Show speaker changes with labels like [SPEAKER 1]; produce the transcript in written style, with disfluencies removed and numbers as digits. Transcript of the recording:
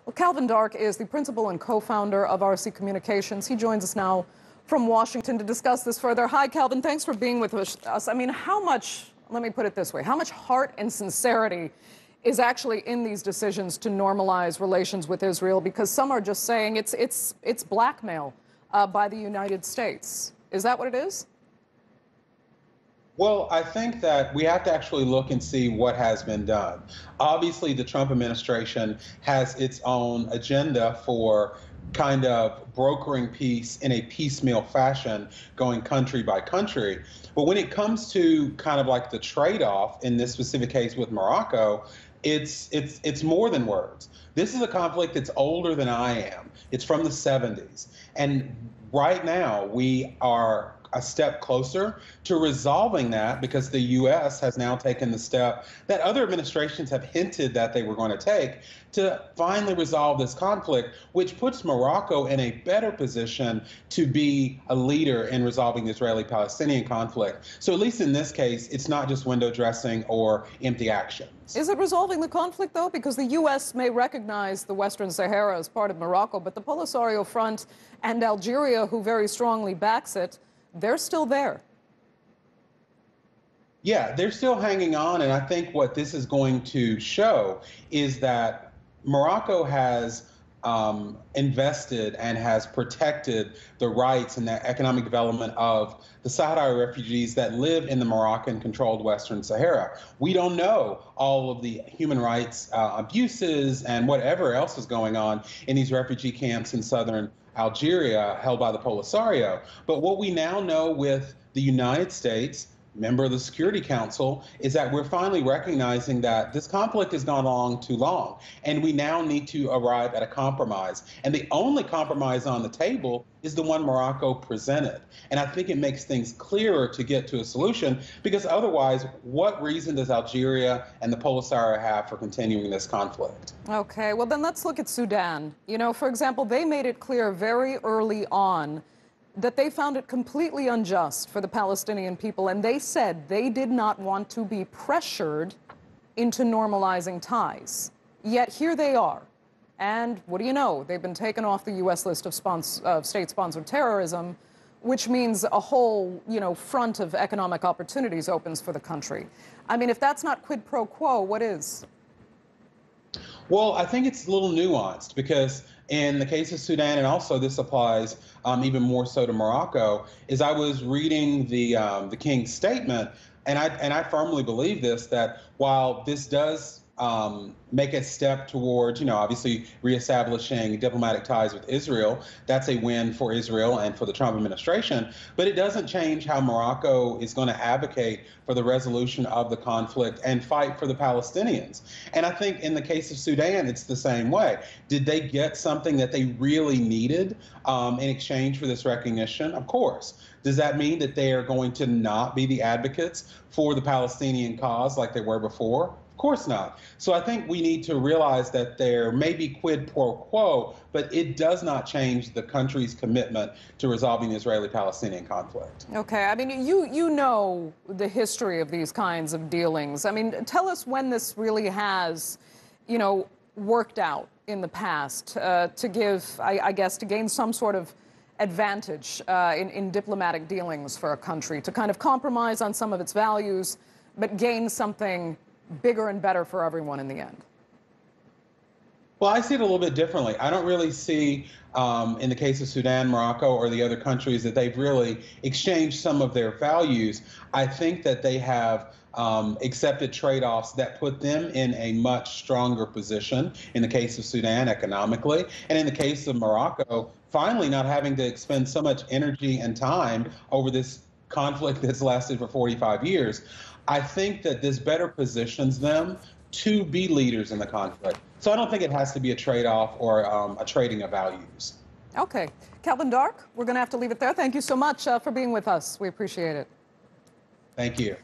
[SPEAKER 1] Well, Calvin Dark is the principal and co-founder of RC Communications. He joins us now from Washington to discuss this further. Hi, Calvin. Thanks for being with us. I mean, how much, let me put it this way, how much heart and sincerity is actually in these decisions to normalize relations with Israel? Because some are just saying it's blackmail by the United States. Is that what it is?
[SPEAKER 2] Well, I think that we have to actually look and see what has been done. Obviously, the Trump administration has its own agenda for kind of brokering peace in a piecemeal fashion, going country by country. But when it comes to kind of like the trade-off in this specific case with Morocco, it's more than words. This is a conflict that's older than I am. It's from the 70s. And right now, we are a step closer to resolving that because the U.S. has now taken the step that other administrations have hinted that they were going to take to finally resolve this conflict, which puts Morocco in a better position to be a leader in resolving the Israeli-Palestinian conflict. So at least in this case, it's not just window dressing or empty actions.
[SPEAKER 1] Is it resolving the conflict, though? Because the U.S. may recognize the Western Sahara as part of Morocco, but the Polisario Front and Algeria, who very strongly backs it, they're still there.
[SPEAKER 2] Yeah, they're still hanging on. And I think what this is going to show is that Morocco has invested and has protected the rights and the economic development of the Sahrawi refugees that live in the Moroccan-controlled Western Sahara. We don't know all of the human rights abuses and whatever else is going on in these refugee camps in southern Algeria held by the Polisario. But what we now know with the United States, member of the Security Council, is that we're finally recognizing that this conflict has gone on too long, and we now need to arrive at a compromise. And the only compromise on the table is the one Morocco presented. And I think it makes things clearer to get to a solution, because otherwise, what reason does Algeria and the Polisario have for continuing this conflict?
[SPEAKER 1] Okay, well then let's look at Sudan. You know, for example, they made it clear very early on that they found it completely unjust for the Palestinian people, and they said they did not want to be pressured into normalizing ties. Yet here they are. And what do you know? They've been taken off the U.S. list of state-sponsored terrorism, which means a whole, front of economic opportunities opens for the country. I mean, if that's not quid pro quo, what is?
[SPEAKER 2] Well, I think it's a little nuanced because in the case of Sudan, and also this applies even more so to Morocco, is I was reading the King's statement, and I firmly believe this, that while this does make a step towards, obviously reestablishing diplomatic ties with Israel. That's a win for Israel and for the Trump administration. But it doesn't change how Morocco is going to advocate for the resolution of the conflict and fight for the Palestinians. And I think in the case of Sudan, it's the same way. Did they get something that they really needed in exchange for this recognition? Of course. Does that mean that they are going to not be the advocates for the Palestinian cause like they were before? Of course not. So I think we need to realize that there may be quid pro quo, but it does not change the country's commitment to resolving the Israeli-Palestinian conflict.
[SPEAKER 1] Okay. I mean, you know the history of these kinds of dealings. I mean, tell us when this really has, worked out in the past to give, I guess, to gain some sort of advantage in diplomatic dealings for a country, to kind of compromise on some of its values, but gain something bigger and better for everyone in the end.
[SPEAKER 2] Well, I see it a little bit differently. I don't really see, in the case of Sudan, Morocco, or the other countries, that they've really exchanged some of their values. I think that they have accepted trade-offs that put them in a much stronger position, in the case of Sudan, economically, and in the case of Morocco, finally not having to expend so much energy and time over this conflict that's lasted for 45 years. I think that this better positions them to be leaders in the conflict. So I don't think it has to be a trade-off or a trading of values.
[SPEAKER 1] Okay. Calvin Dark, we're going to have to leave it there. Thank you so much for being with us. We appreciate it.
[SPEAKER 2] Thank you.